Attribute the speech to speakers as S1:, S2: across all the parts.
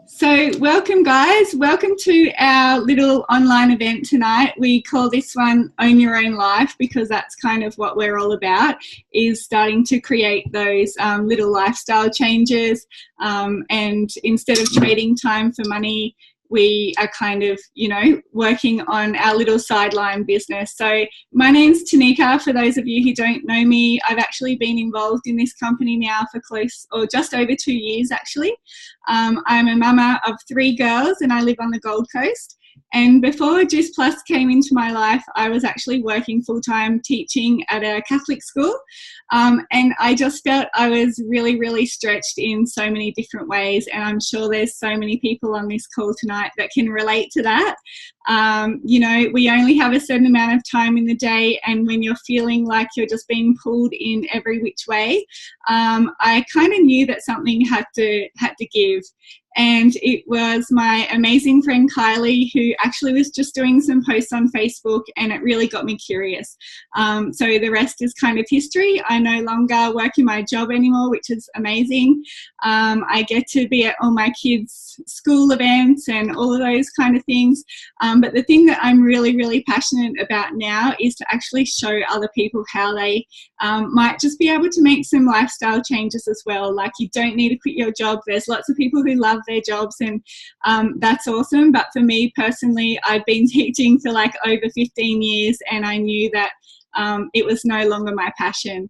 S1: So welcome guys, welcome to our little online event tonight. We call this one Own Your Own Life because that's kind of what we're all about, is starting to create those little lifestyle changes, and instead of trading time for money, we are kind of, working on our little sideline business. So my name's Tanika. For those of you who don't know me, I've actually been involved in this company now for just over 2 years actually. I'm a mama of 3 girls and I live on the Gold Coast. And before Juice Plus came into my life, I was actually working full-time teaching at a Catholic school. And I just felt I was really, really stretched in so many different ways. And I'm sure there's so many people on this call tonight that can relate to that. We only have a certain amount of time in the day, and when you're feeling like you're just being pulled in every which way, I kind of knew that something had to give. And it was my amazing friend Kylie who actually was just doing some posts on Facebook, and it really got me curious. So the rest is kind of history. I no longer work in my job anymore, which is amazing. I get to be at all my kids' school events and all of those kind of things. But the thing that I'm really, really passionate about now is to actually show other people how they might just be able to make some lifestyle changes as well. Like, you don't need to quit your job. There's lots of people who love their jobs, and that's awesome. But for me personally, I've been teaching for like over 15 years and I knew that it was no longer my passion.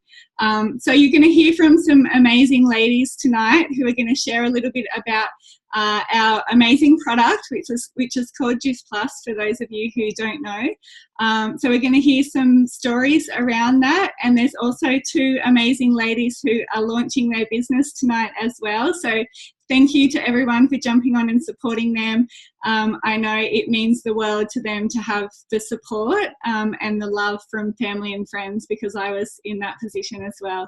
S1: So you're going to hear from some amazing ladies tonight who are going to share a little bit about our amazing product, which is called Juice Plus, for those of you who don't know. So we're going to hear some stories around that, and there's also 2 amazing ladies who are launching their business tonight as well. So thank you to everyone for jumping on and supporting them. I know it means the world to them to have the support and the love from family and friends, because I was in that position as well.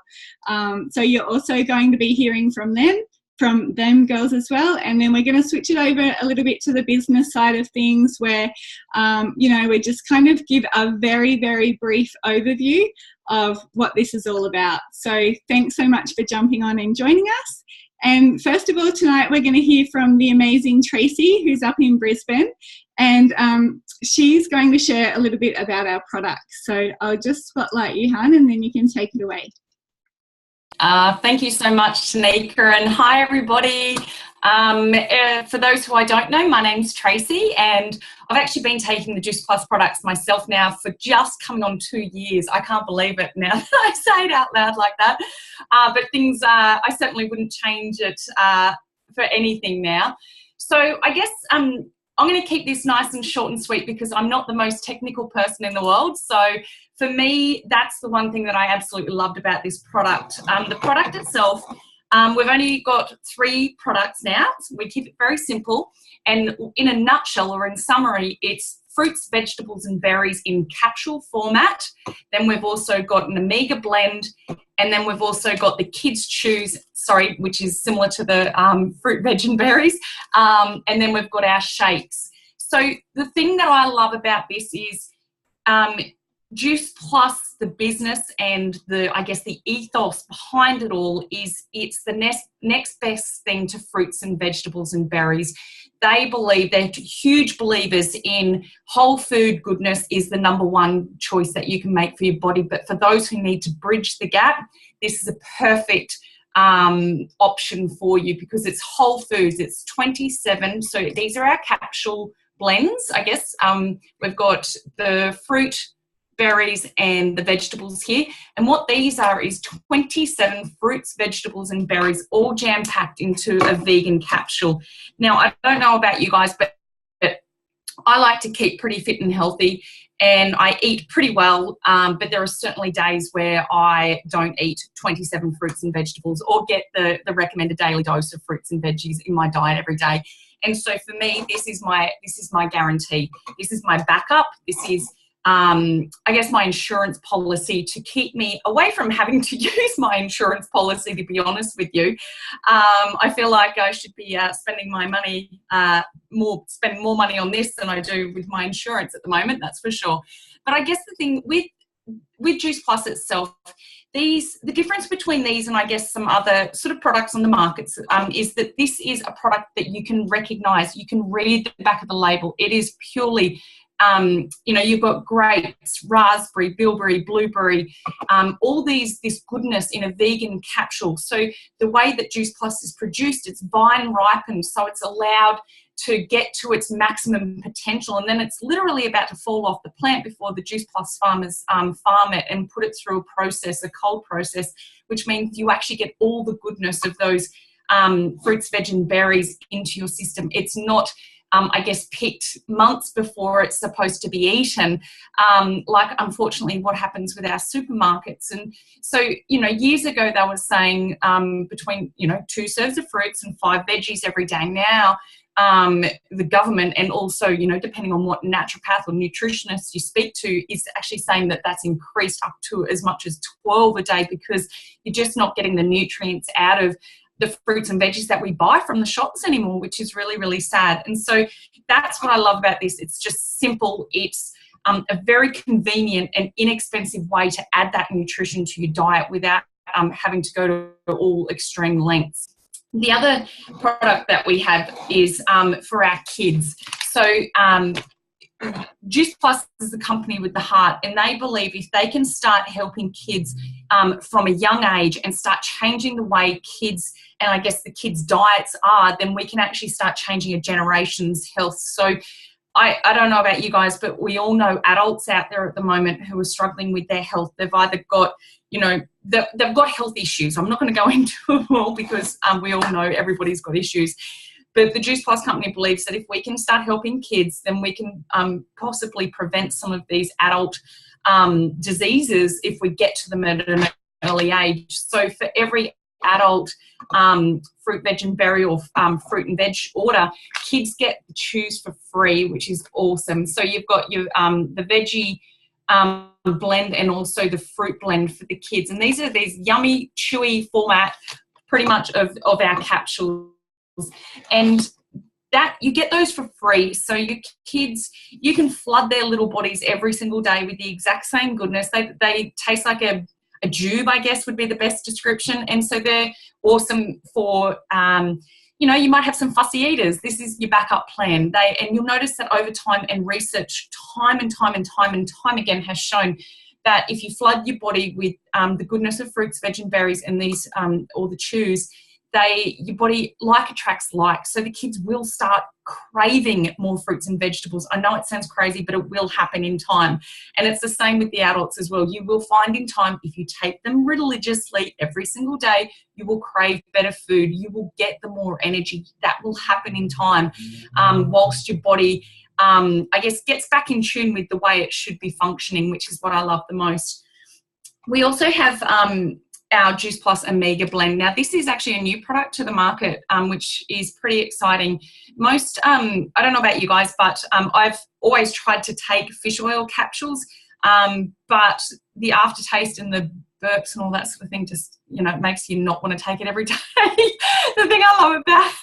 S1: So you're also going to be hearing from them girls as well, and then we're going to switch it over a little bit to the business side of things, where we just kind of give a very, very brief overview of what this is all about. So thanks so much for jumping on and joining us. And first of all, tonight we're going to hear from the amazing Tracy, who's up in Brisbane, and she's going to share a little bit about our product. So I'll just spotlight you, Han, and then you can take it away.
S2: Thank you so much, Tanika, and hi everybody. For those who I don't know, my name's Tracy, and I've actually been taking the Juice Plus products myself now for just coming on 2 years. I can't believe it now that I say it out loud like that. But things, I certainly wouldn't change it for anything now. So I guess I'm going to keep this nice and short and sweet because I'm not the most technical person in the world. So for me, that's the one thing that I absolutely loved about this product. The product itself, we've only got 3 products now. So we keep it very simple. And in a nutshell, or in summary, it's fruits, vegetables, and berries in capsule format. Then we've also got an omega blend. And then we've also got the kids' chews, which is similar to the fruit, veg, and berries. And then we've got our shakes. So the thing that I love about this is Juice Plus, the business, and the ethos behind it all is it's the next best thing to fruits and vegetables and berries. They believe, they're huge believers in whole food goodness is the #1 choice that you can make for your body. But for those who need to bridge the gap, this is a perfect option for you because it's whole foods. It's 27. So these are our capsule blends, I guess. We've got the fruit, berries, and the vegetables here. And what these are is 27 fruits, vegetables, and berries all jam-packed into a vegan capsule. Now, I don't know about you guys, but I like to keep pretty fit and healthy, and I eat pretty well, but there are certainly days where I don't eat 27 fruits and vegetables or get the recommended daily dose of fruits and veggies in my diet every day. And so for me, this is my guarantee. This is my backup. This is I guess my insurance policy to keep me away from having to use my insurance policy, to be honest with you. I feel like I should be spending my money, spending more money on this than I do with my insurance at the moment, that's for sure. But I guess the thing with Juice Plus itself, the difference between these and I guess some other sort of products on the markets is that this is a product that you can recognize. You can read the back of the label. It is purely, you know, you've got grapes, raspberry, bilberry, blueberry, all this goodness in a vegan capsule. So the way that Juice Plus is produced, it's vine ripened, so it's allowed to get to its maximum potential, and then it's literally about to fall off the plant before the Juice Plus farmers farm it and put it through a process, a cold process, which means you actually get all the goodness of those fruits, veg and berries into your system. It's not I guess picked months before it's supposed to be eaten, like unfortunately what happens with our supermarkets. And so, you know, years ago they were saying between, you know, 2 serves of fruits and 5 veggies every day. Now the government, and also, you know, depending on what naturopath or nutritionist you speak to, is actually saying that that's increased up to as much as 12 a day, because you're just not getting the nutrients out of the fruits and veggies that we buy from the shops anymore, which is really, really sad. And so that's what I love about this. It's just simple. It's a very convenient and inexpensive way to add that nutrition to your diet without having to go to all extreme lengths. The other product that we have is for our kids. So Juice Plus is a company with the heart, and they believe if they can start helping kids from a young age and start changing the way kids, and I guess the kids' diets are, then we can actually start changing a generation's health. So I don't know about you guys, but we all know adults out there at the moment who are struggling with their health. They've either got, you know, they've got health issues. I'm not going to go into them all because we all know everybody's got issues. But the Juice Plus company believes that if we can start helping kids, then we can possibly prevent some of these adult diseases if we get to them at an early age. So for every adult fruit, veg and berry, or fruit and veg order, kids get to choose for free, which is awesome. So you've got your the veggie blend and also the fruit blend for the kids. And these are these yummy, chewy format pretty much of our capsules. And that you get those for free. So your kids, you can flood their little bodies every single day with the exact same goodness. They taste like a jube, I guess would be the best description. And so they're awesome for, you know, you might have some fussy eaters. This is your backup plan. And you'll notice that over time, and research time and time again has shown that if you flood your body with the goodness of fruits, veg and berries, and these or the chews, your body like attracts like. So the kids will start craving more fruits and vegetables. I know it sounds crazy, but it will happen in time. And it's the same with the adults as well. You will find in time, if you take them religiously every single day, you will crave better food. You will get the more energy. That will happen in time, whilst your body, I guess, gets back in tune with the way it should be functioning, which is what I love the most. We also have our Juice Plus Omega blend. Now, this is actually a new product to the market, which is pretty exciting. Most, I don't know about you guys, but I've always tried to take fish oil capsules, but the aftertaste and the burps and all that sort of thing just, you know, makes you not want to take it every day. The thing I love about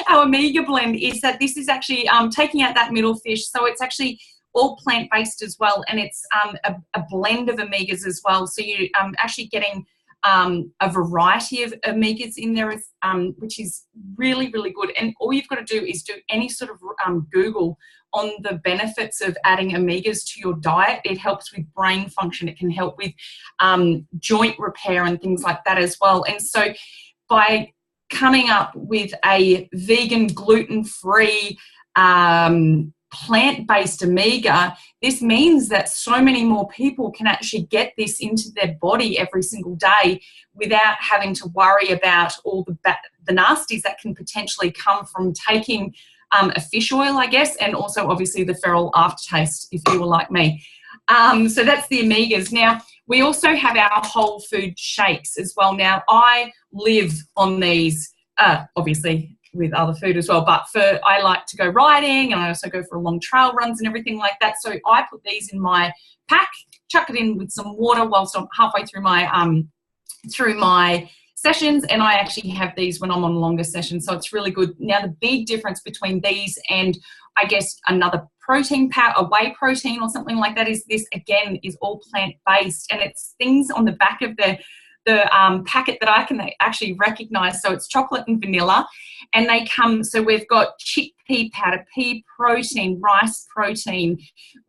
S2: our Omega blend is that this is actually taking out that middle fish. So it's actually all plant-based as well, and it's a blend of omegas as well. So you're actually getting a variety of omegas in there, which is really, really good. And all you've got to do is do any sort of Google on the benefits of adding omegas to your diet. It helps with brain function. It can help with joint repair and things like that as well. And so by coming up with a vegan, gluten-free, plant-based omega, this means that so many more people can actually get this into their body every single day without having to worry about all the nasties that can potentially come from taking a fish oil, I guess, and also obviously the feral aftertaste if you were like me. So that's the omegas. Now, we also have our whole food shakes as well. Now, I live on these, obviously, with other food as well, but I like to go riding, and I also go for long trail runs and everything like that. So I put these in my pack, chuck it in with some water whilst I'm halfway through my sessions, and I actually have these when I'm on longer sessions, so it's really good. Now, the big difference between these and I guess another protein powder, a whey protein or something like that, is this, again, is all plant-based, and it's things on the back of the packet that I can actually recognize. So it's chocolate and vanilla, and they come, so we've got chickpea powder, pea protein, rice protein,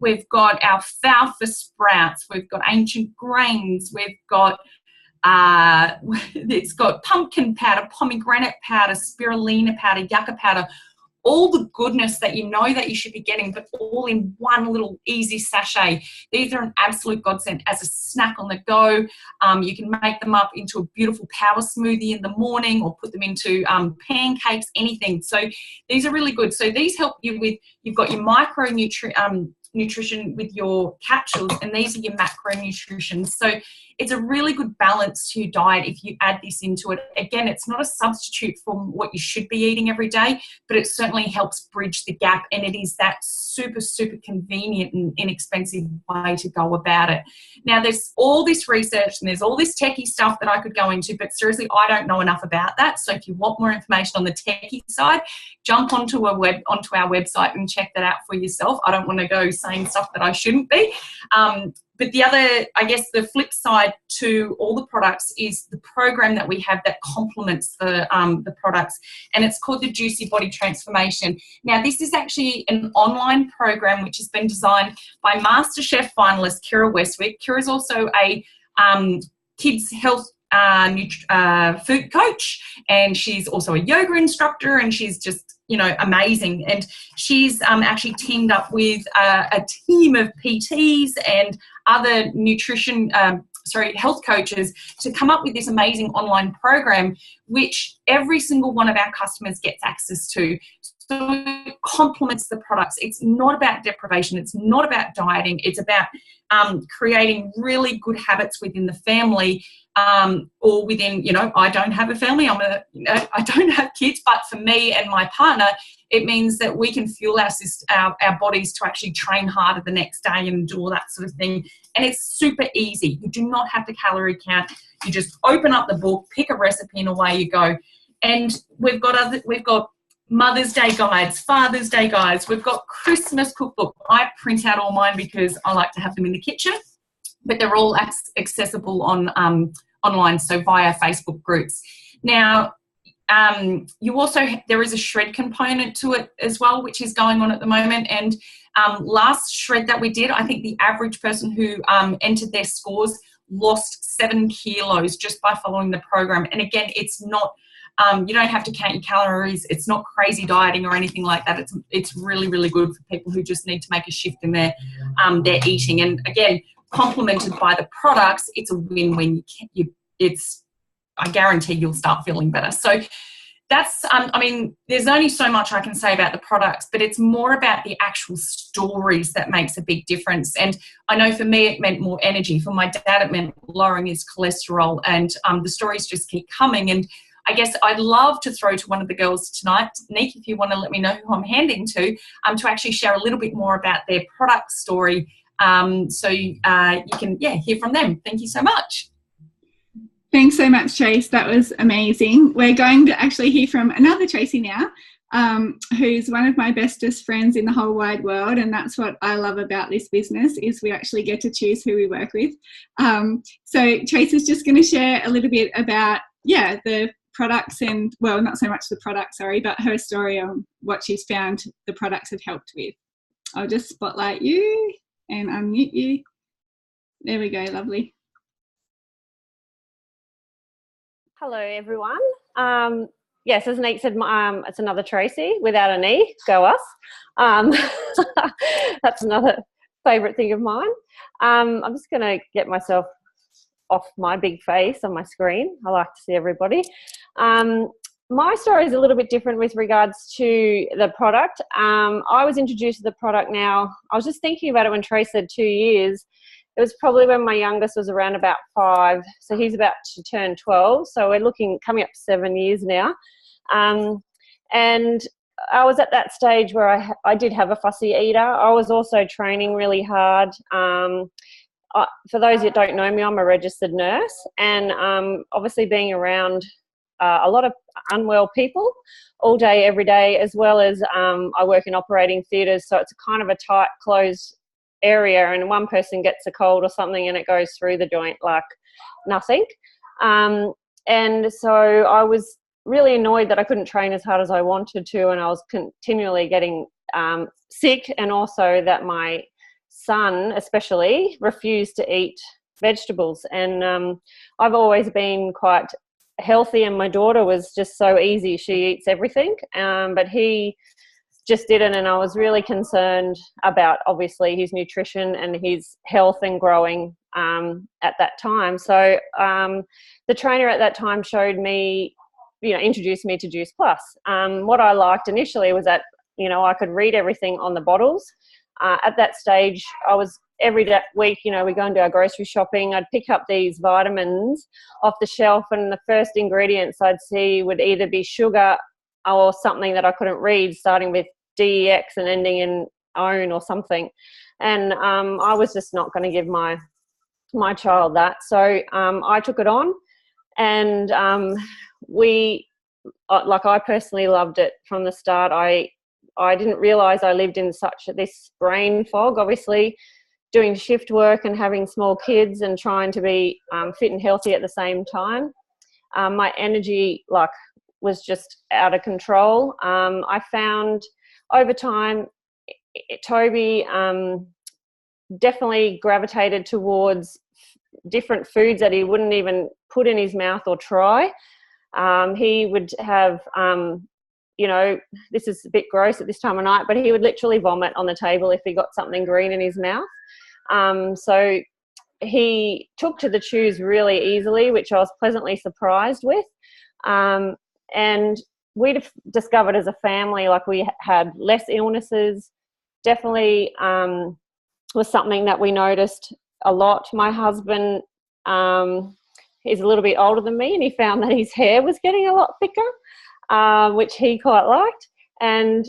S2: we've got alfalfa sprouts, we've got ancient grains, we've got it's got pumpkin powder, pomegranate powder, spirulina powder, yucca powder, all the goodness that you know that you should be getting, but all in one little easy sachet. These are an absolute godsend as a snack on the go. You can make them up into a beautiful power smoothie in the morning, or put them into pancakes, anything. So these are really good. So these help you with, you've got your nutrition with your capsules, and these are your macronutrition. So it's a really good balance to your diet if you add this into it. Again, it's not a substitute for what you should be eating every day, but it certainly helps bridge the gap, and it is that super, super convenient and inexpensive way to go about it. Now, there's all this research and there's all this techie stuff that I could go into, but seriously, I don't know enough about that. So if you want more information on the techie side, jump onto our website and check that out for yourself. I don't want to go saying stuff that I shouldn't be. But the other, I guess, the flip side to all the products is the program that we have that complements the products, and it's called the Juicy Body Transformation. Now, this is actually an online program which has been designed by MasterChef finalist Kira Westwick. Kira is also a kids health food coach, and she's also a yoga instructor, and she's just, you know, amazing. And she's actually teamed up with a team of PTs and other health coaches to come up with this amazing online program, which every single one of our customers gets access to. So it complements the products. It's not about deprivation. It's not about dieting. It's about creating really good habits within the family, or within, you know, I don't have a family. I don't have kids, but for me and my partner, it means that we can fuel our bodies to actually train harder the next day and do all that sort of thing. And it's super easy. You do not have to calorie count. You just open up the book, pick a recipe, and away you go. And we've got Mother's Day guides, Father's Day guides. We've got Christmas cookbook. I print out all mine because I like to have them in the kitchen, but they're all accessible on online, so via Facebook groups. Now, you also, there is a shred component to it as well, which is going on at the moment. And last shred that we did, I think the average person who entered their scores lost 7 kilos just by following the program. And again, it's not, you don't have to count your calories. It's not crazy dieting or anything like that. It's really, really good for people who just need to make a shift in their eating. And again, complemented by the products, it's a win-win. I guarantee you'll start feeling better. So that's, I mean, there's only so much I can say about the products, but it's more about the actual stories that makes a big difference. And I know for me, it meant more energy. For my dad, it meant lowering his cholesterol, and the stories just keep coming. And I guess I'd love to throw to one of the girls tonight, Nick, if you want to let me know who I'm handing to actually share a little bit more about their product story, so you can, hear from them. Thank you so much.
S1: Thanks so much, Trace. That was amazing. We're going to actually hear from another Tracy now, who's one of my bestest friends in the whole wide world, and that's what I love about this business, is we actually get to choose who we work with. So Trace is just going to share a little bit about, the products, and, well, not so much the products, but her story on what she's found the products have helped with. I'll just spotlight you and unmute you. There we go, lovely.
S3: Hello, everyone. Yes, as Nate said, it's another Tracy without an E. Go us. That's another favourite thing of mine. I'm just going to get myself off my big face on my screen. I like to see everybody. My story is a little bit different with regards to the product. I was introduced to the product now. I was just thinking about it when Trace said 2 years. It was probably when my youngest was around about 5. So he's about to turn 12. So we're coming up 7 years now. And I was at that stage where I did have a fussy eater. I was also training really hard. For those that don't know me, I'm a registered nurse. And obviously being around a lot of unwell people all day, every day, as well as I work in operating theatres, so it's kind of a tight, closed area, and one person gets a cold or something and it goes through the joint like nothing. And so I was really annoyed that I couldn't train as hard as I wanted to, and I was continually getting sick, and also that my son especially refused to eat vegetables. And I've always been quite healthy, and my daughter was just so easy, she eats everything, but he just didn't, and I was really concerned about obviously his nutrition and his health and growing at that time. So the trainer at that time showed me, introduced me to Juice Plus. What I liked initially was that I could read everything on the bottles. At that stage, I was every week, we go and do our grocery shopping. I'd pick up these vitamins off the shelf, and the first ingredients I'd see would either be sugar or something that I couldn't read, starting with DEX and ending in OWN or something. And I was just not going to give my child that. So I took it on, and I personally loved it from the start. I didn't realise I lived in this brain fog, obviously doing shift work and having small kids and trying to be fit and healthy at the same time. My energy was just out of control. I found over time Toby definitely gravitated towards different foods that he wouldn't even put in his mouth or try. He would have this is a bit gross at this time of night, but he would literally vomit on the table if he got something green in his mouth. So he took to the chews really easily, which I was pleasantly surprised with. And we discovered as a family, we had less illnesses. Definitely was something that we noticed a lot. My husband is a little bit older than me, and he found that his hair was getting a lot thicker, which he quite liked. And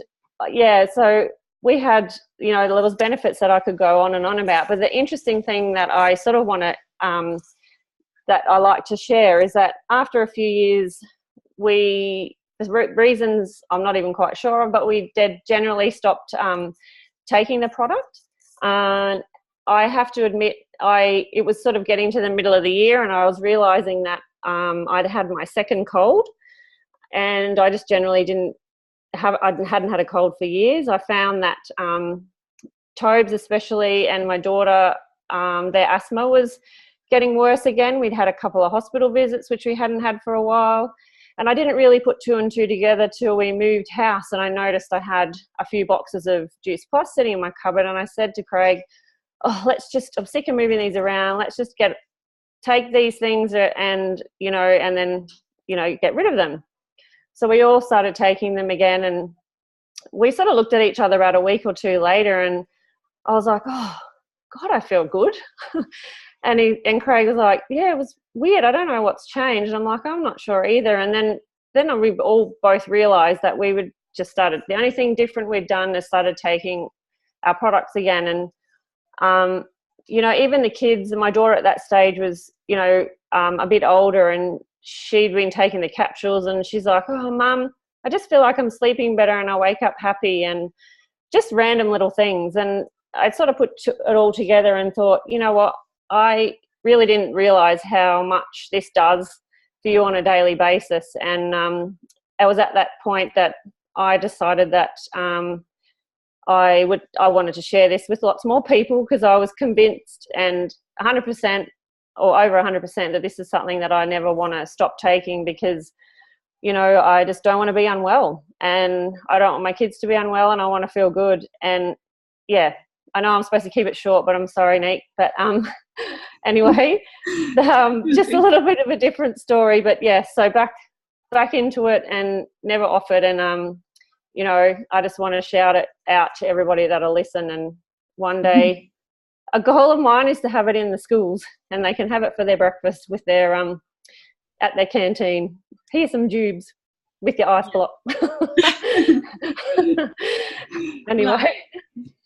S3: so we had, there was benefits that I could go on and on about. But the interesting thing that I sort of want to, that I like to share is that after a few years, there's reasons I'm not even quite sure of, but we generally stopped taking the product. And I have to admit, it was sort of getting to the middle of the year, and I was realising that I'd had my second cold, and I just generally I hadn't had a cold for years. I found that Tobes especially and my daughter, their asthma was getting worse again. We'd had a couple of hospital visits, which we hadn't had for a while. And I didn't really put two and two together till we moved house, and I noticed I had a few boxes of Juice Plus sitting in my cupboard, and I said to Craig, I'm sick of moving these around. Let's just take these things and then get rid of them. So we all started taking them again, and we sort of looked at each other about a week or two later, and I was like, oh, God, I feel good. And Craig was like, yeah, it was weird. I don't know what's changed. And I'm like, I'm not sure either. And then we all both realised that we would just started. The only thing different we'd done is started taking our products again. And, even the kids, my daughter at that stage was, a bit older, and she'd been taking the capsules, and she's like, oh, Mum, I just feel like I'm sleeping better and I wake up happy, and just random little things. And I sort of put it all together and thought, you know what, I really didn't realise how much this does for you on a daily basis. And I was at that point that I decided that I wanted to share this with lots more people, because I was convinced and 100% or over 100% that this is something that I never want to stop taking, because I just don't want to be unwell, and I don't want my kids to be unwell, and I want to feel good. And I know I'm supposed to keep it short, but I'm sorry, Nick. But anyway, just a little bit of a different story. But so back into it and never offered. And I just want to shout it out to everybody that'll listen. And one day, a goal of mine is to have it in the schools, and they can have it for their breakfast with their at their canteen. Here's some jubes with your ice block. Anyway.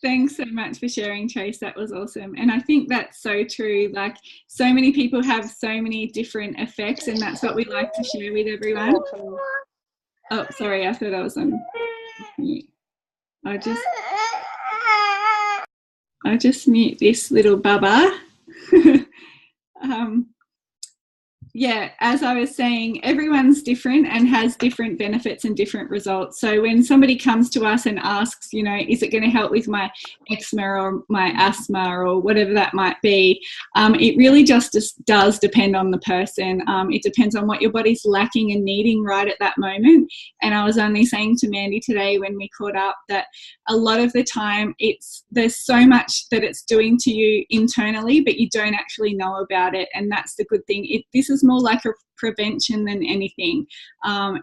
S1: Thanks so much for sharing, Trace. That was awesome. And I think that's so true. So many people have so many different effects, and that's what we like to share with everyone. Oh, sorry, I thought I was on mute. I'll just mute this little bubba. Yeah, as I was saying, everyone's different and has different benefits and different results. So when somebody comes to us and asks, you know, is it going to help with my eczema or my asthma or whatever that might be, it really just does depend on the person. It depends on what your body's lacking and needing right at that moment. And I was only saying to Mandy today when we caught up that a lot of the time there's so much that it's doing to you internally, but you don't actually know about it. And that's the good thing. This is more like a prevention than anything.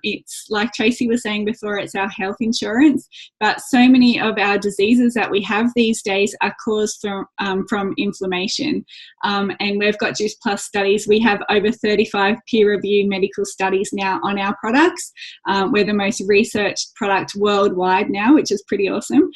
S1: It's like Tracy was saying before, it's our health insurance, but so many of our diseases that we have these days are caused from inflammation. And we've got Juice Plus studies. We have over 35 peer-reviewed medical studies now on our products. We're the most researched product worldwide now, which is pretty awesome.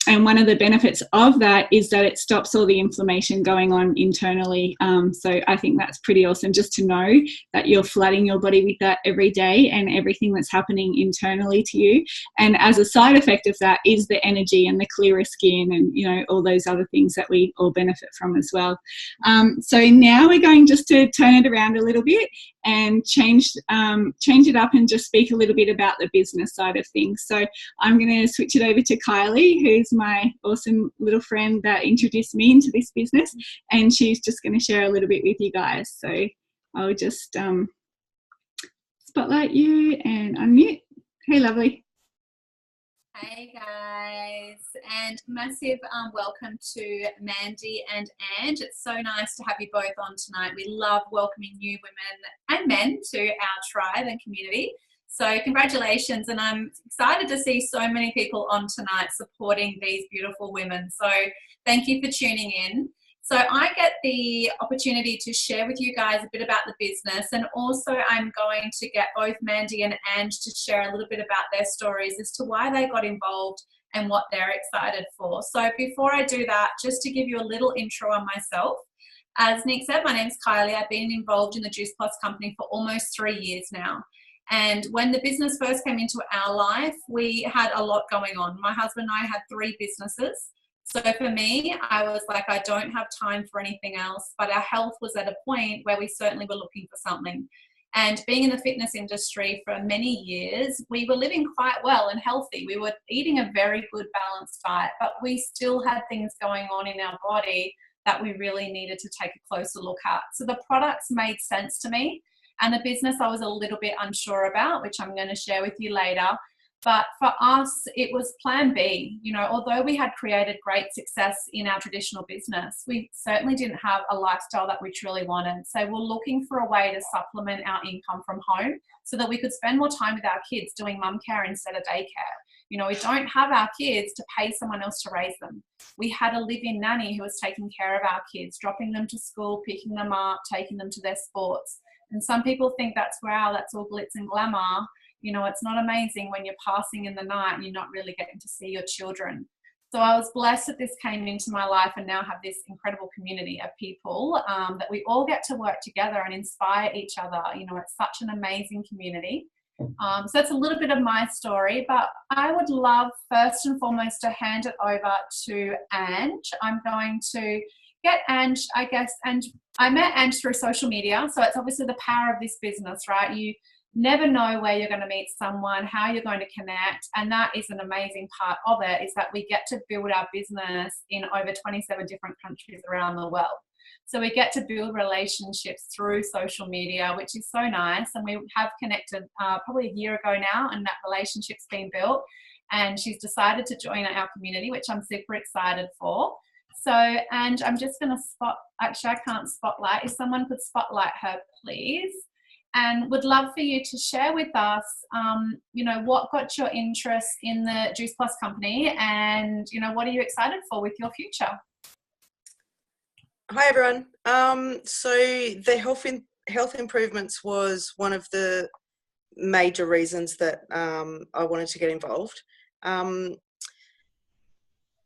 S1: And one of the benefits of that is that it stops all the inflammation going on internally. So I think that's pretty awesome just to know that you're flooding your body with that every day and everything that's happening internally to you. And as a side effect of that is the energy and the clearer skin and, you know, all those other things that we all benefit from as well. So now we're going just to turn it around a little bit and change it up and just speak a little bit about the business side of things. So I'm going to switch it over to Kylie, who's my awesome little friend that introduced me into this business, and she's just going to share a little bit with you guys. So I'll just spotlight you and unmute. Hey, lovely.
S4: Hey guys, and massive welcome to Mandy and Ange. It's so nice to have you both on tonight. We love welcoming new women and men to our tribe and community. So congratulations, and I'm excited to see so many people on tonight supporting these beautiful women. So thank you for tuning in. So I get the opportunity to share with you guys a bit about the business, and also I'm going to get both Mandy and Ange to share a little bit about their stories as to why they got involved and what they're excited for. So before I do that, just to give you a little intro on myself. As Nick said, my name's Kylie. I've been involved in the Juice Plus company for almost 3 years now. And when the business first came into our life, we had a lot going on. My husband and I had 3 businesses. So for me, I was like, I don't have time for anything else, but our health was at a point where we certainly were looking for something. And being in the fitness industry for many years, we were living quite well and healthy. We were eating a very good balanced diet, but we still had things going on in our body that we really needed to take a closer look at. So the products made sense to me, and the business I was a little bit unsure about, which I'm going to share with you later. But for us, it was plan B. You know, although we had created great success in our traditional business, we certainly didn't have a lifestyle that we truly wanted. So we're looking for a way to supplement our income from home so that we could spend more time with our kids doing mum care instead of daycare. You know, we don't have our kids to pay someone else to raise them. We had a live-in nanny who was taking care of our kids, dropping them to school, picking them up, taking them to their sports. And some people think that's, wow, that's all glitz and glamour. You know, it's not amazing when you're passing in the night and you're not really getting to see your children. So I was blessed that this came into my life and now have this incredible community of people that we all get to work together and inspire each other. You know, it's such an amazing community. So that's a little bit of my story, but I would love first and foremost to hand it over to Ange. I'm going to get Ange, I guess, and I met Ange through social media. So it's obviously the power of this business, right? You never know where you're going to meet someone, how you're going to connect. And that is an amazing part of it, is that we get to build our business in over 27 different countries around the world. So we get to build relationships through social media, which is so nice. And we have connected probably a year ago now, and that relationship's been built. And she's decided to join our community, which I'm super excited for. So, and I'm just going to actually I can't spotlight. If someone could spotlight her, please. And would love for you to share with us, you know, what got your interest in the Juice Plus company, and, you know, what are you excited for with your future?
S5: Hi, everyone. So the health improvements was one of the major reasons that I wanted to get involved. And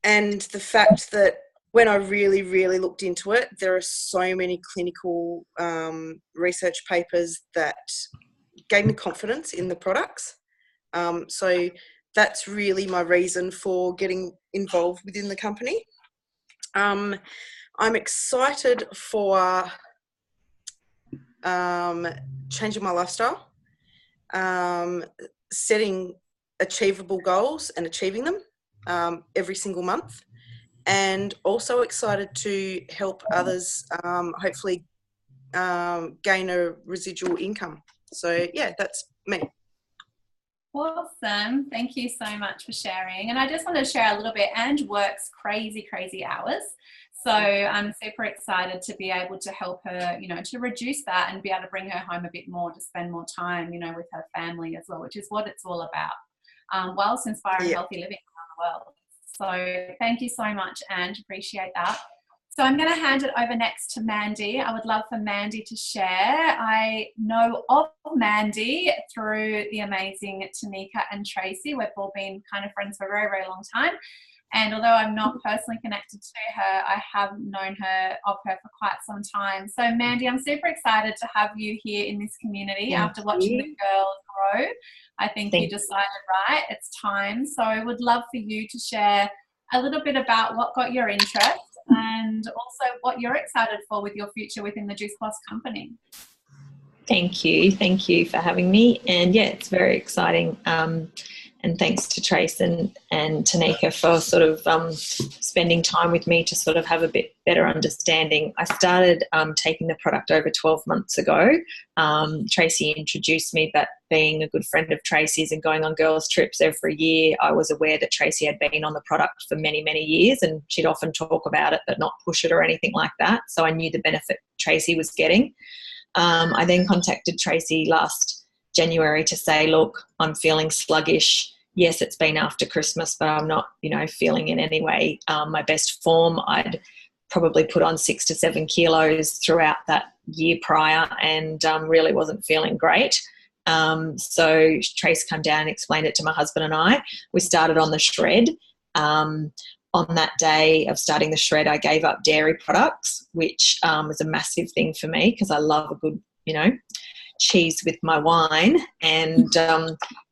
S5: the fact that when I really, really looked into it, there are so many clinical research papers that gave me confidence in the products. So that's really my reason for getting involved within the company. I'm excited for changing my lifestyle, setting achievable goals and achieving them every single month, and also excited to help others hopefully gain a residual income. So yeah, that's me.
S4: Awesome. Thank you so much for sharing. And I just want to share a little bit. Ange works crazy hours. So I'm super excited to be able to help her, you know, to reduce that and be able to bring her home a bit more, to spend more time, you know, with her family as well, which is what it's all about, whilst inspiring healthy living around the world. So thank you so much, Ange. Appreciate that. So I'm going to hand it over next to Mandie. I would love for Mandie to share. I know of Mandie through the amazing Tanika and Tracy. We've all been kind of friends for a very, very long time. And although I'm not personally connected to her, I have known of her for quite some time. So Mandie, I'm super excited to have you here in this community after watching the girls grow. I think you decided right, it's time. So I would love for you to share a little bit about what got your interest and also what you're excited for with your future within the Juice Plus company.
S6: Thank you for having me. And yeah, it's very exciting. And thanks to Trace and Tanika for sort of spending time with me to sort of have a bit better understanding. I started taking the product over 12 months ago. Tracy introduced me, but being a good friend of Tracy's and going on girls' trips every year, I was aware that Tracy had been on the product for many, many years, and she'd often talk about it but not push it or anything like that. So I knew the benefit Tracy was getting. I then contacted Tracy last January to say, look, I'm feeling sluggish. Yes, it's been after Christmas, but I'm not, you know, feeling in any way my best form. I'd probably put on 6 to 7 kilos throughout that year prior and really wasn't feeling great. So Trace came down and explained it to my husband and I. We started on the shred. On that day of starting the shred, I gave up dairy products, which was a massive thing for me because I love a good, you know, cheese with my wine and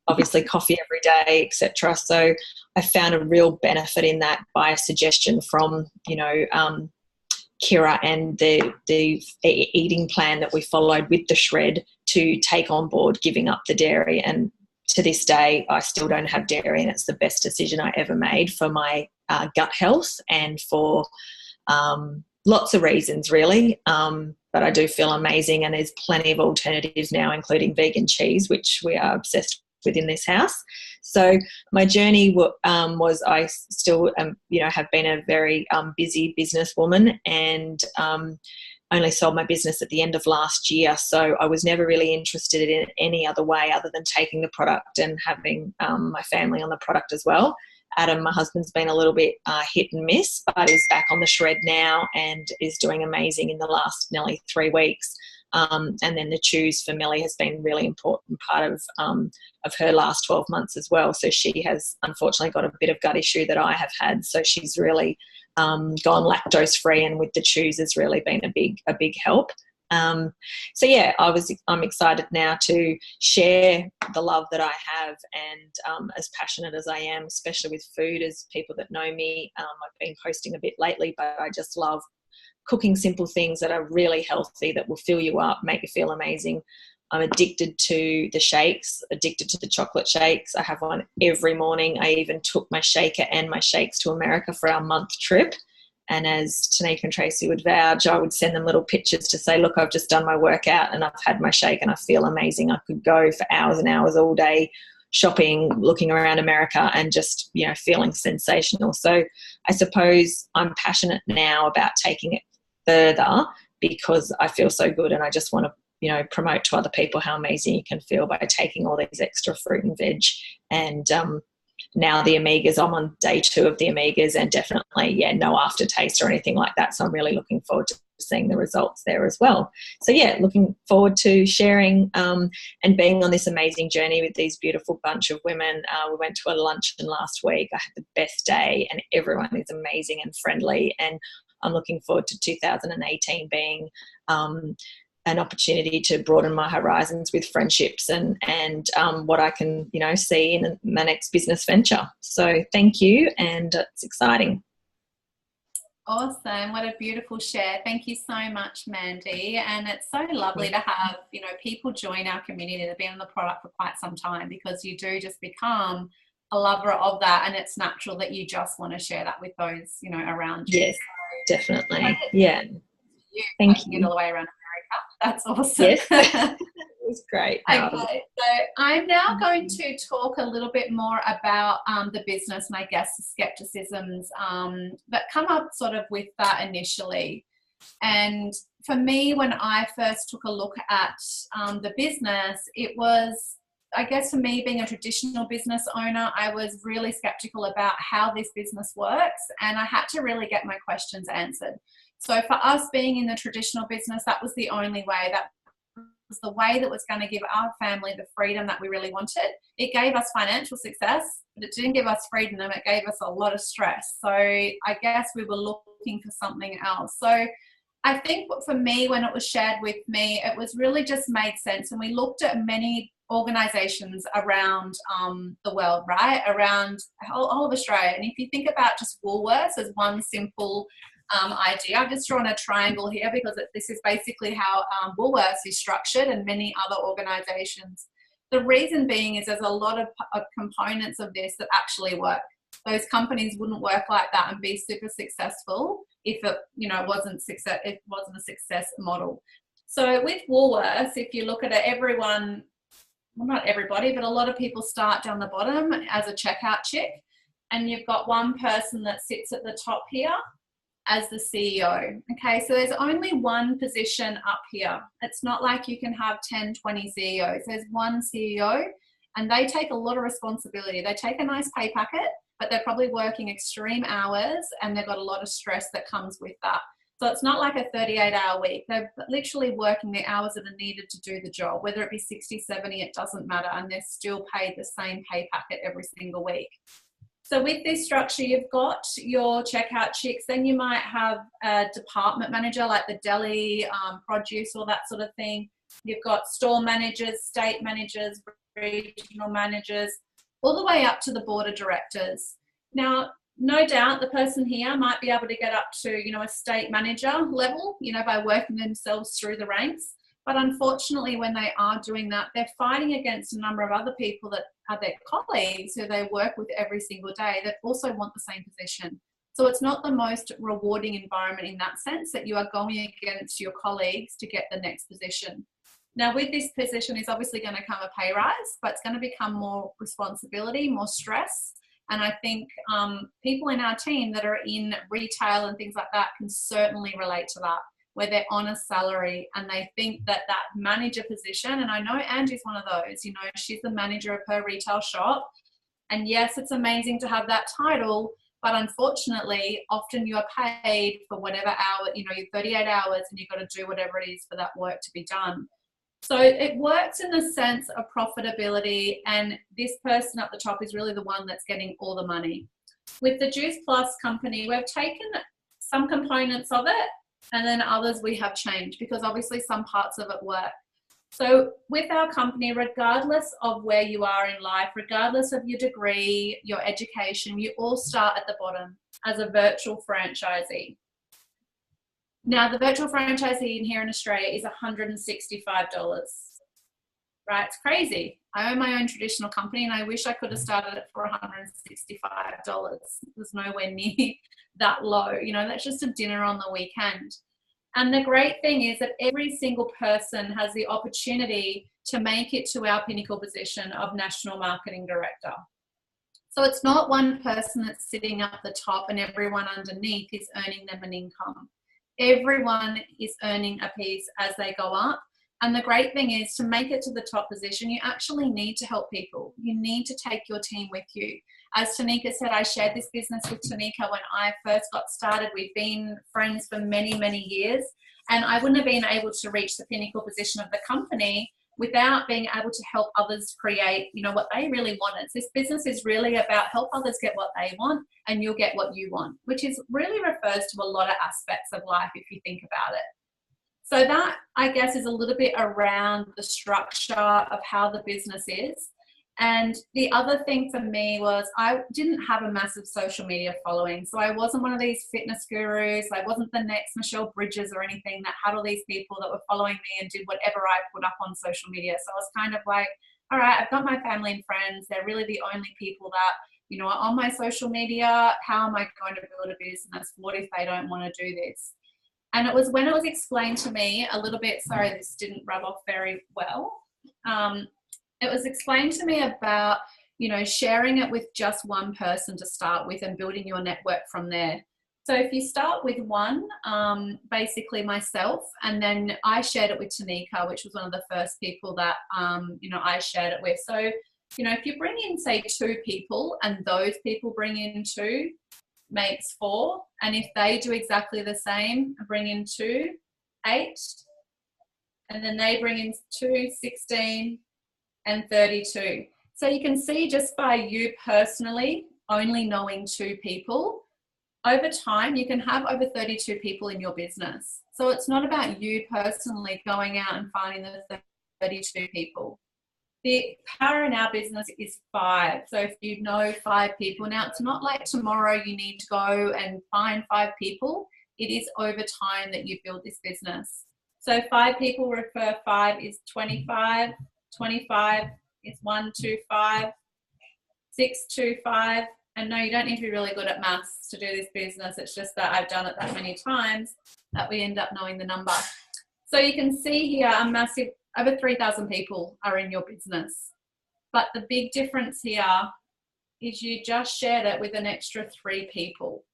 S6: obviously coffee every day, etc. So I found a real benefit in that by a suggestion from, you know, Kira and the eating plan that we followed with the shred to take on board giving up the dairy. And to this day, I still don't have dairy, and it's the best decision I ever made for my gut health and for lots of reasons, really. But I do feel amazing, and there's plenty of alternatives now, including vegan cheese, which we are obsessed with in this house. So my journey was I still, you know, have been a very busy businesswoman and only sold my business at the end of last year. So I was never really interested in any other way other than taking the product and having my family on the product as well. Adam, my husband's been a little bit hit and miss, but is back on the shred now and is doing amazing in the last nearly 3 weeks. And then the chews for Millie has been a really important part of her last 12 months as well. So she has unfortunately got a bit of gut issue that I have had. So she's really gone lactose free, and with the chews has really been a big help. So yeah, I'm excited now to share the love that I have, and as passionate as I am, especially with food, as people that know me, I've been posting a bit lately, but I just love cooking simple things that are really healthy, that will fill you up, make you feel amazing. I'm addicted to the shakes, addicted to the chocolate shakes. I have one every morning. I even took my shaker and my shakes to America for our month trip. And as Tanika and Tracy would vouch, I would send them little pictures to say, look, I've just done my workout and I've had my shake and I feel amazing. I could go for hours and hours all day shopping, looking around America and just, you know, feeling sensational. So I suppose I'm passionate now about taking it further because I feel so good, and I just want to, you know, promote to other people how amazing you can feel by taking all these extra fruit and veg. And now the omegas, I'm on day 2 of the omegas, and definitely, yeah, no aftertaste or anything like that. So I'm really looking forward to seeing the results there as well. So yeah, looking forward to sharing and being on this amazing journey with these beautiful bunch of women. We went to a luncheon last week. I had the best day, and everyone is amazing and friendly. And I'm looking forward to 2018 being an opportunity to broaden my horizons with friendships and what I can, you know, see in my next business venture. So thank you, and it's exciting.
S4: Awesome. What a beautiful share. Thank you so much, Mandy. And it's so lovely to have, you know, people join our community that have been on the product for quite some time, because you do just become a lover of that, and it's natural that you just want to share that with those, you know, around you.
S6: Yes, definitely. Yeah. Thank you.
S4: All the way around America. That's awesome.
S6: Yes. It was great.
S4: Okay, so I'm now going to talk a little bit more about the business and I guess the skepticisms that come up sort of with that initially. And for me, when I first took a look at the business, it was, I guess for me being a traditional business owner, I was really skeptical about how this business works, and I had to really get my questions answered. So for us being in the traditional business, that was the only way, that was the way that was going to give our family the freedom that we really wanted. It gave us financial success, but it didn't give us freedom. It gave us a lot of stress. So I guess we were looking for something else. So I think for me, when it was shared with me, it was really just made sense. And we looked at many organizations around the world, right? Around all of Australia. And if you think about just Woolworths as one simple idea. I've just drawn a triangle here because this is basically how Woolworths is structured, and many other organisations. The reason being is there's a lot of components of this that actually work. Those companies wouldn't work like that and be super successful if it, you know, wasn't a success model. So with Woolworths, if you look at it, everyone, well, not everybody, but a lot of people start down the bottom as a checkout chick, and you've got one person that sits at the top here as the CEO. Okay, so there's only one position up here. It's not like you can have 10, 20 CEOs. There's one CEO, and they take a lot of responsibility. They take a nice pay packet, but they're probably working extreme hours, and they've got a lot of stress that comes with that. So it's not like a 38-hour week. They're literally working the hours that are needed to do the job, whether it be 60, 70, it doesn't matter, and they're still paid the same pay packet every single week. So with this structure, you've got your checkout chicks, then you might have a department manager like the deli, produce, all that sort of thing. You've got store managers, state managers, regional managers, all the way up to the board of directors. Now, no doubt the person here might be able to get up to, you know, a state manager level, you know, by working themselves through the ranks. But unfortunately, when they are doing that, they're fighting against a number of other people that are their colleagues who they work with every single day that also want the same position. So it's not the most rewarding environment in that sense, that you are going against your colleagues to get the next position. Now, with this position is obviously going to come a pay rise, but it's going to become more responsibility, more stress. And I think people in our team that are in retail and things like that can certainly relate to that, where they're on a salary and they think that that manager position, and I know Angie's one of those, you know, she's the manager of her retail shop. And yes, it's amazing to have that title, but unfortunately, often you are paid for whatever hour, you know, you're 38 hours and you've got to do whatever it is for that work to be done. So it works in the sense of profitability, and this person up the top is really the one that's getting all the money. With the Juice Plus company, we've taken some components of it, and then others we have changed because obviously some parts of it work. So with our company, regardless of where you are in life, regardless of your degree, your education, you all start at the bottom as a virtual franchisee. Now, the virtual franchisee in here in Australia is $165, right? It's crazy. I own my own traditional company and I wish I could have started it for $165. There's nowhere near that low. You know, that's just a dinner on the weekend. And the great thing is that every single person has the opportunity to make it to our pinnacle position of National Marketing Director. So it's not one person that's sitting up the top and everyone underneath is earning them an income. Everyone is earning a piece as they go up. And the great thing is, to make it to the top position, you actually need to help people. You need to take your team with you. As Tanika said, I shared this business with Tanika when I first got started. We've been friends for many, many years. And I wouldn't have been able to reach the pinnacle position of the company without being able to help others create, you know, what they really wanted. This business is really about help others get what they want and you'll get what you want, which is really refers to a lot of aspects of life if you think about it. So that, I guess, is a little bit around the structure of how the business is. And the other thing for me was I didn't have a massive social media following. So I wasn't one of these fitness gurus. I wasn't the next Michelle Bridges or anything that had all these people that were following me and did whatever I put up on social media. So I was kind of like, all right, I've got my family and friends. They're really the only people that, you know, are on my social media. How am I going to build a business? What if they don't want to do this? And it was when it was explained to me a little bit, sorry, this didn't rub off very well. It was explained to me about, you know, sharing it with just one person to start with and building your network from there. So if you start with one, basically myself, and then I shared it with Tanika, which was one of the first people that, you know, I shared it with. So, you know, if you bring in, say, 2 people and those people bring in 2, makes 4. And if they do exactly the same, bring in 2, 8. And then they bring in 2, 16. And 32. So you can see just by you personally only knowing 2 people, over time you can have over 32 people in your business. So it's not about you personally going out and finding the 32 people. The power in our business is 5. So if you know 5 people, now it's not like tomorrow you need to go and find 5 people. It is over time that you build this business. So 5 people refer 5 is 25. 25 is 125, 625. And no, you don't need to be really good at maths to do this business. It's just that I've done it that many times that we end up knowing the number. So you can see here a massive, over 3,000 people are in your business. But the big difference here is you just shared it with an extra 3 people.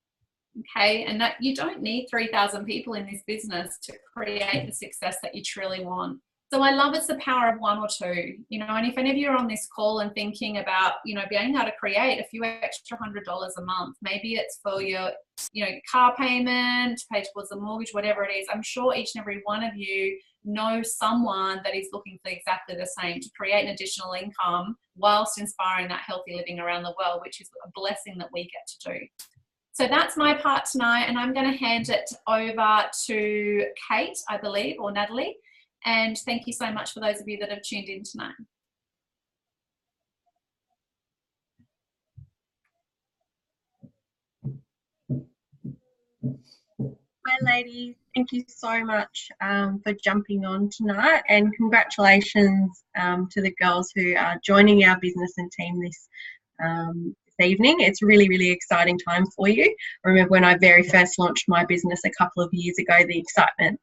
S4: Okay, and that you don't need 3,000 people in this business to create the success that you truly want. So I love it's the power of 1 or 2, you know, and if any of you are on this call and thinking about, you know, being able to create a few extra $100 a month, maybe it's for your, you know, car payment, pay towards the mortgage, whatever it is. I'm sure each and every one of you know someone that is looking for exactly the same, to create an additional income whilst inspiring that healthy living around the world, which is a blessing that we get to do. So that's my part tonight, and I'm going to hand it over to Kate, I believe, or Natalie. And thank you so much for those of you that have tuned in tonight.
S7: Hi ladies, thank you so much for jumping on tonight, and congratulations to the girls who are joining our business and team this evening. It's a really, really exciting time for you. I remember when I very first launched my business a couple of years ago, the excitement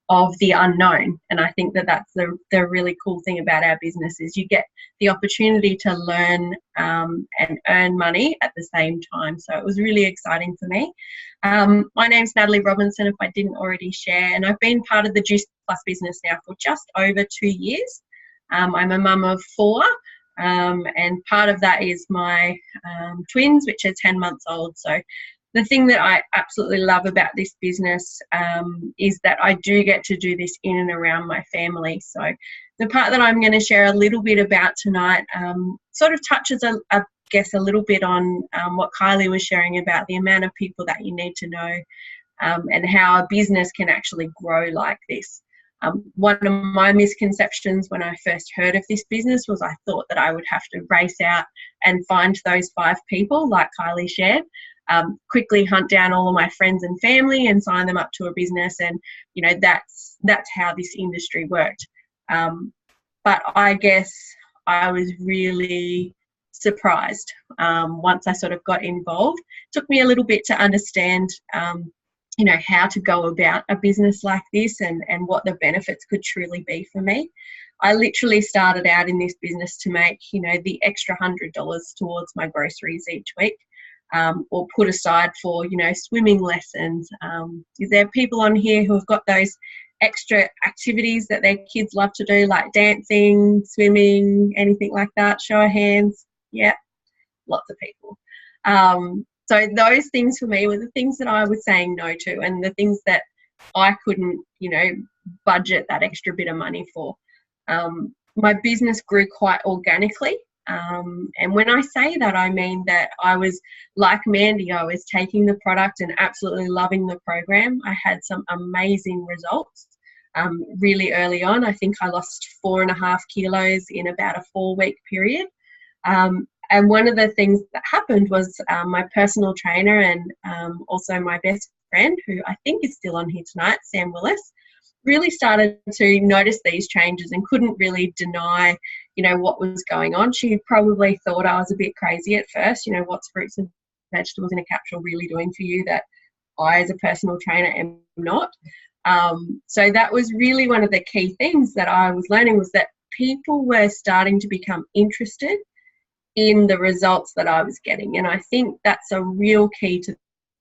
S7: of the unknown, and I think that that's the really cool thing about our business is you get the opportunity to learn and earn money at the same time. So it was really exciting for me. My name's Natalie Robinson, if I didn't already share, and I've been part of the Juice Plus business now for just over 2 years. I'm a mum of 4, and part of that is my twins, which are 10 months old. So the thing that I absolutely love about this business is that I do get to do this in and around my family. So the part that I'm going to share a little bit about tonight sort of touches, I guess, a little bit on what Kylie was sharing about the amount of people that you need to know and how a business can actually grow like this. One of my misconceptions when I first heard of this business was I thought that I would have to race out and find those 5 people like Kylie shared. Quickly hunt down all of my friends and family and sign them up to a business, and you know that's how this industry worked. But I guess I was really surprised once I sort of got involved. It took me a little bit to understand you know, how to go about a business like this and what the benefits could truly be for me. I literally started out in this business to make, you know, the extra $100 towards my groceries each week. Or put aside for, you know, swimming lessons. Is there people on here who have got those extra activities that their kids love to do, like dancing, swimming, anything like that? Show of hands. Yeah, lots of people. So those things for me were the things that I was saying no to, and the things that I couldn't, you know, budget that extra bit of money for. My business grew quite organically. And when I say that, I mean that I was like Mandy. I was taking the product and absolutely loving the program. I had some amazing results really early on. I think I lost 4.5 kilos in about a 4-week period. And one of the things that happened was my personal trainer and also my best friend, who I think is still on here tonight, Sam Willis, really started to notice these changes and couldn't really deny, what was going on. She probably thought I was a bit crazy at first. What's fruits and vegetables in a capsule really doing for you that I, as a personal trainer, am not? So that was really one of the key things that I was learning, was that people were starting to become interested in the results that I was getting. And I think that's a real key to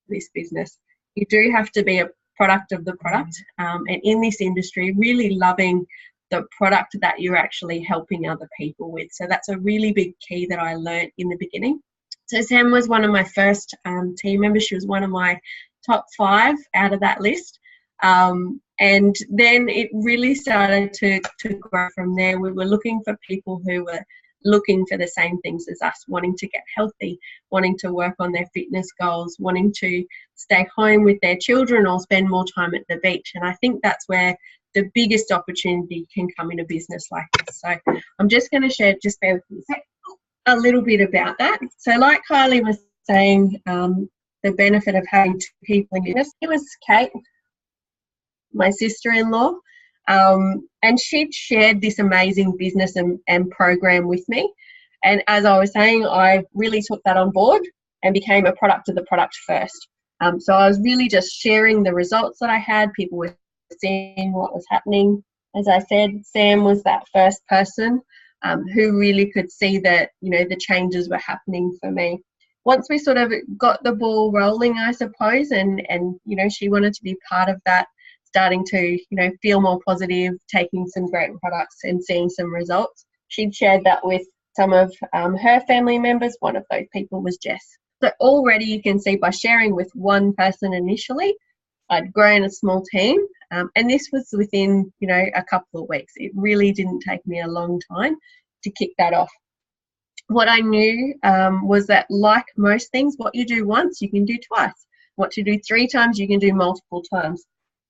S7: this business. You do have to be a product of the product, and in this industry, really loving the product that you're actually helping other people with. So that's a really big key that I learned in the beginning. So Sam was one of my first team members. She was one of my top 5 out of that list. And then it really started to grow from there. We were looking for people who were looking for the same things as us, wanting to get healthy, wanting to work on their fitness goals, wanting to stay home with their children or spend more time at the beach. And I think that's where the biggest opportunity can come in a business like this. So I'm just going to share, just bear with me a sec, a little bit about that. So like Kylie was saying, the benefit of having 2 people in business, it was Kate, my sister-in-law, and she'd shared this amazing business and program with me. And as I was saying, I really took that on board and became a product of the product first. So I was really just sharing the results that I had. People were seeing what was happening. As I said, Sam was that first person who really could see that, the changes were happening for me. Once we sort of got the ball rolling, I suppose, and she wanted to be part of that, starting to, feel more positive, taking some great products and seeing some results. She'd shared that with some of her family members. One of those people was Jess. So already you can see by sharing with one person initially, I'd grown a small team. And this was within, a couple of weeks. It really didn't take me a long time to kick that off. What I knew was that, like most things, what you do once, you can do twice. What you do 3 times, you can do multiple times.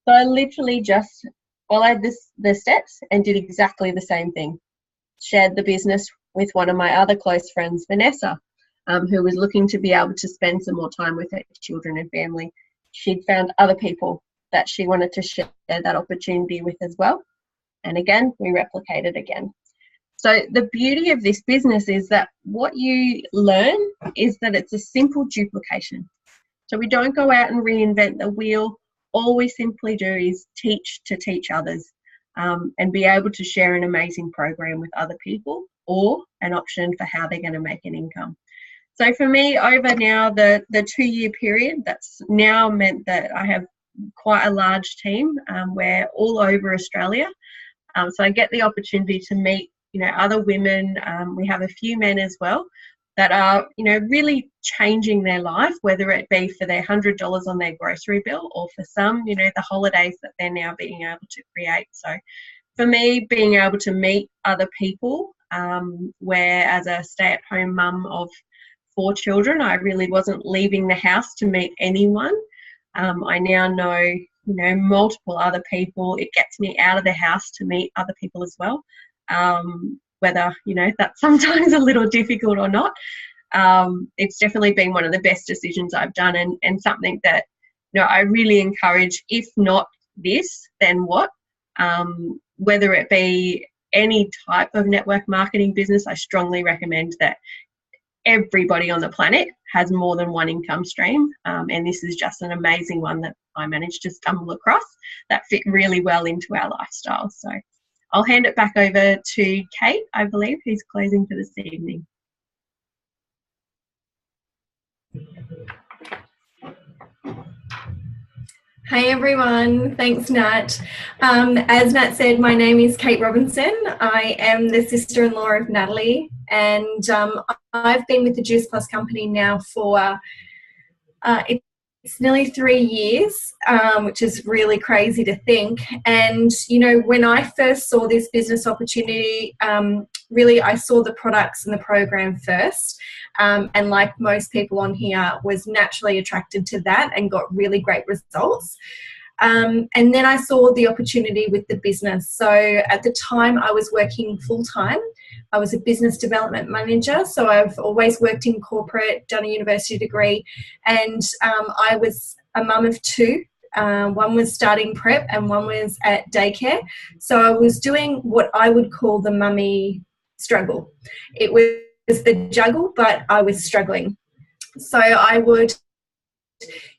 S7: So I literally just followed the steps and did exactly the same thing. Shared the business with one of my other close friends, Vanessa, who was looking to be able to spend some more time with her children and family. She'd found other people that she wanted to share that opportunity with as well. And again, we replicated again. So the beauty of this business is that what you learn is that it's a simple duplication. So we don't go out and reinvent the wheel. All we simply do is teach to teach others, and be able to share an amazing program with other people, or an option for how they're going to make an income. So for me, over now the 2-year period, that's now meant that I have quite a large team. We're all over Australia. So I get the opportunity to meet, other women. We have a few men as well that are, really changing their life, whether it be for their $100 on their grocery bill, or for some, the holidays that they're now being able to create. So for me, being able to meet other people, where as a stay-at-home mum of 4 children, I really wasn't leaving the house to meet anyone. I now know, multiple other people. It gets me out of the house to meet other people as well. Whether, that's sometimes a little difficult or not. It's definitely been one of the best decisions I've done, and something that, I really encourage. If not this, then what? Whether it be any type of network marketing business, I strongly recommend that everybody on the planet has more than one income stream. And this is just an amazing one that I managed to stumble across that fit really well into our lifestyle. So I'll hand it back over to Kate, I believe, who's closing for this evening.
S8: Hi everyone, thanks Nat. As Nat said, my name is Kate Robinson. I am the sister-in-law of Natalie, and I've been with the Juice Plus company now for it's nearly 3 years, which is really crazy to think. And when I first saw this business opportunity, really I saw the products and the program first, and like most people on here, was naturally attracted to that and got really great results. And then I saw the opportunity with the business. So at the time I was working full-time. I was a business development manager, so I've always worked in corporate, done a university degree, and I was a mum of two. One was starting prep and one was at daycare. So I was doing what I would call the mummy struggle. It was the juggle, but I was struggling. So I would,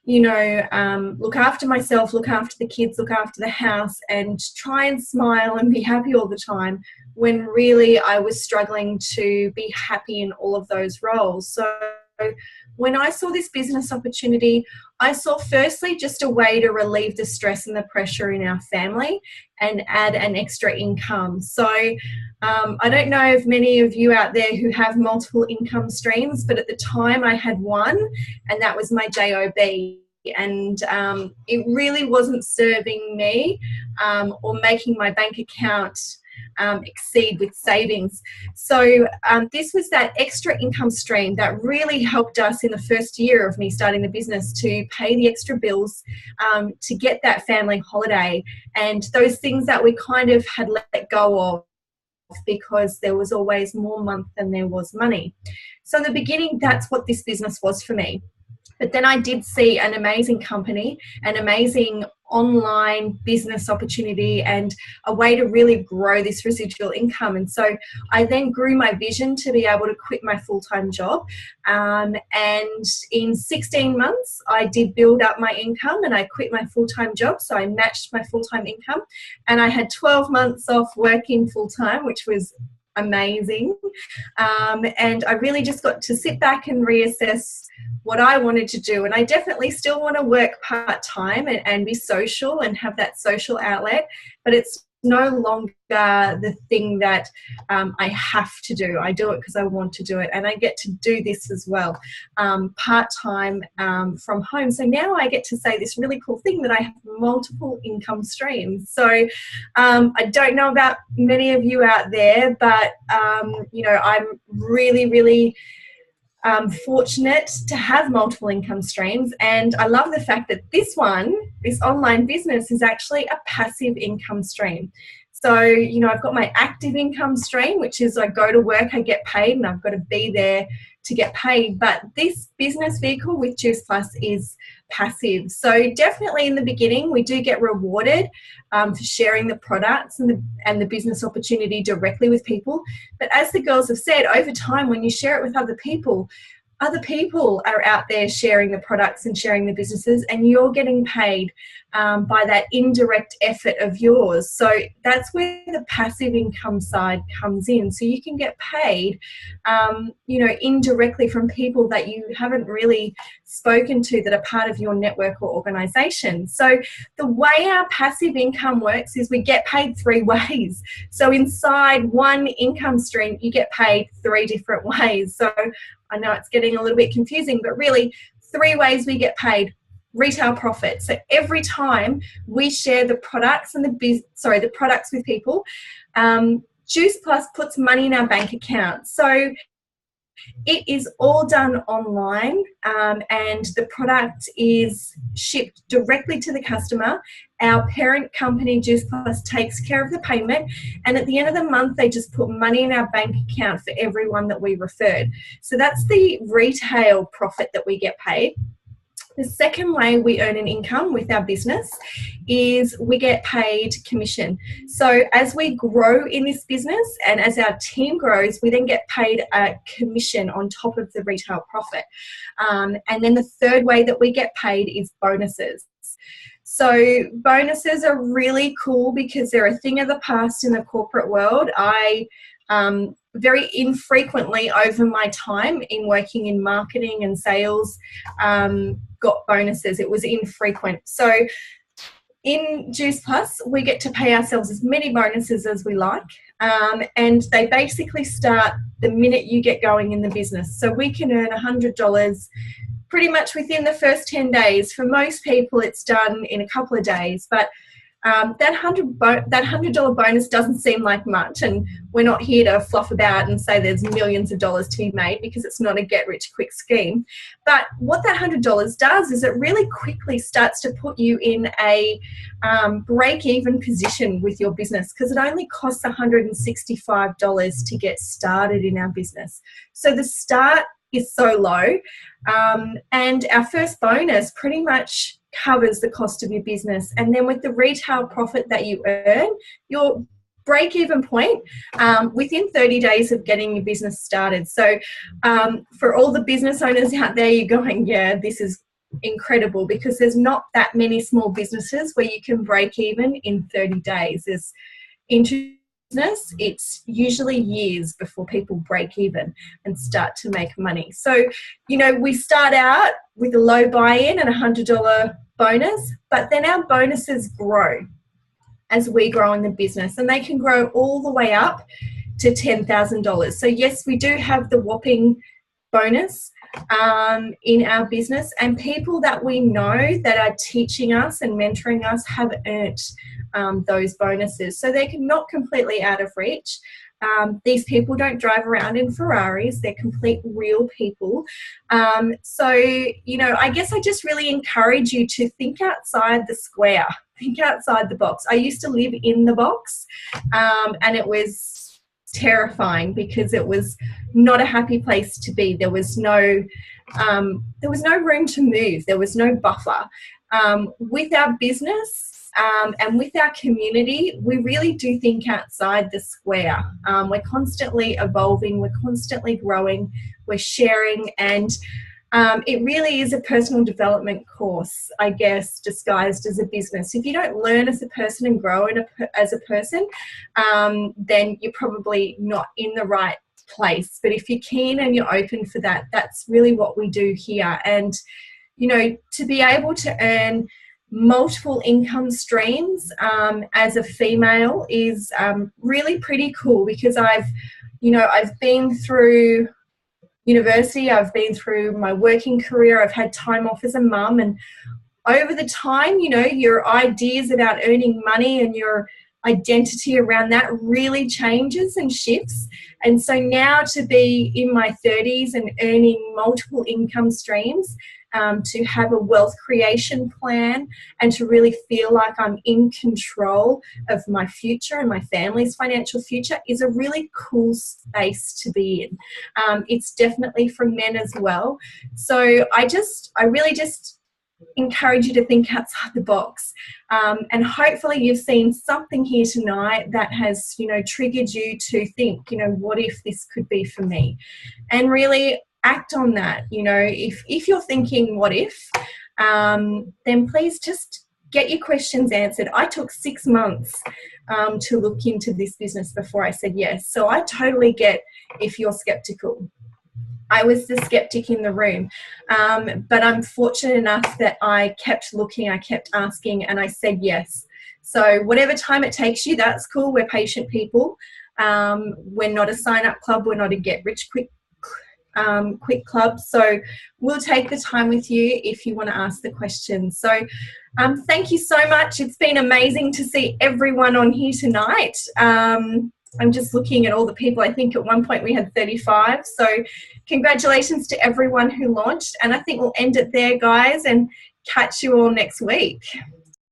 S8: look after myself, look after the kids, look after the house, and try and smile and be happy all the time, when really I was struggling to be happy in all of those roles. So when I saw this business opportunity, I saw firstly just a way to relieve the stress and the pressure in our family and add an extra income. So I don't know if many of you out there who have multiple income streams, but at the time I had one, and that was my JOB. And it really wasn't serving me or making my bank account exceed with savings. So this was that extra income stream that really helped us in the first year of me starting the business to pay the extra bills, to get that family holiday, and those things that we kind of had let go of because there was always more month than there was money. So in the beginning, that's what this business was for me. But then I did see an amazing company, an amazing online business opportunity, and a way to really grow this residual income. And so I then grew my vision to be able to quit my full-time job. And in 16 months, I did build up my income and I quit my full-time job. So I matched my full-time income, and I had 12 months off working full-time, which was amazing. And I really just got to sit back and reassess what I wanted to do. And I definitely still want to work part-time and be social and have that social outlet, but it's no longer the thing that I have to do. I do it because I want to do it, and I get to do this as well part-time from home. So now I get to say this really cool thing that I have multiple income streams. So I don't know about many of you out there, but I'm really, really fortunate to have multiple income streams, and I love the fact that this online business is actually a passive income stream. So, I've got my active income stream, which is I go to work, I get paid, and I've got to be there to get paid. But this business vehicle with Juice Plus is passive. So definitely in the beginning, we do get rewarded for sharing the products and the business opportunity directly with people. But as the girls have said, over time, when you share it with other people are out there sharing the products and sharing the businesses, and you're getting paid by that indirect effort of yours. So that's where the passive income side comes in. So you can get paid, indirectly from people that you haven't really spoken to that are part of your network or organization. So the way our passive income works is we get paid 3 ways. So inside one income stream, you get paid 3 different ways. So I know it's getting a little bit confusing, but really 3 ways we get paid. Retail profit. So every time we share the products and the products with people, Juice Plus puts money in our bank account. So it is all done online, and the product is shipped directly to the customer. Our parent company, Juice Plus, takes care of the payment, and at the end of the month, they just put money in our bank account for everyone that we referred. So that's the retail profit that we get paid. The second way we earn an income with our business is we get paid commission. So as we grow in this business and as our team grows, we then get paid a commission on top of the retail profit. And then the third way that we get paid is bonuses. So bonuses are really cool because they're a thing of the past in the corporate world. I very infrequently over my time in working in marketing and sales got bonuses. It was infrequent. So in Juice Plus, we get to pay ourselves as many bonuses as we like, and they basically start the minute you get going in the business. So we can earn $100 pretty much within the first 10 days. For most people, it's done in a couple of days, but that $100 bonus doesn't seem like much, and we're not here to fluff about and say there's millions of dollars to be made, because it's not a get-rich-quick scheme. But what that $100 does is it really quickly starts to put you in a break-even position with your business, because it only costs $165 to get started in our business. So the start is so low, and our first bonus pretty much covers the cost of your business. And then with the retail profit that you earn, your break-even point within 30 days of getting your business started. So for all the business owners out there, you're going, yeah, this is incredible, because there's not that many small businesses where you can break even in 30 days. There's business, it's usually years before people break even and start to make money. So, you know, we start out with a low buy-in and $100 bonus, but then our bonuses grow as we grow in the business, and they can grow all the way up to $10,000. So yes, we do have the whopping bonus in our business, and people that we know that are teaching us and mentoring us have earned those bonuses. So they're not completely out of reach. These people don't drive around in Ferraris. They're complete real people. So, you know, I guess I just really encourage you to think outside the square, think outside the box. I used to live in the box, and it was terrifying, because it was not a happy place to be. There was no room to move. There was no buffer. With our business and with our community, we really do think outside the square. We're constantly evolving. We're constantly growing. We're sharing, and it really is a personal development course, I guess, disguised as a business. If you don't learn as a person and grow as a person, then you're probably not in the right place. But if you're keen and you're open for that, that's really what we do here. And, you know, to be able to earn multiple income streams as a female is really pretty cool, because I've been through university, I've been through my working career, I've had time off as a mum, and over the time, you know, your ideas about earning money and your identity around that really changes and shifts. And so now to be in my 30s and earning multiple income streams, to have a wealth creation plan, and to really feel like I'm in control of my future and my family's financial future is a really cool space to be in. It's definitely for men as well. So I really just encourage you to think outside the box, and hopefully you've seen something here tonight that has, you know, triggered you to think, you know, what if this could be for me, and really act on that. You know, if you're thinking what if, then please just get your questions answered. I took 6 months to look into this business before I said yes, so I totally get if you're skeptical. I was the skeptic in the room, but I'm fortunate enough that I kept looking, I kept asking, and I said yes. So whatever time it takes you, that's cool. We're patient people. We're not a sign-up club. We're not a get-rich-quick club. So we'll take the time with you if you want to ask the questions. So thank you so much. It's been amazing to see everyone on here tonight. I'm just looking at all the people. I think at one point we had 35. So congratulations to everyone who launched. And I think we'll end it there, guys, and catch you all next week.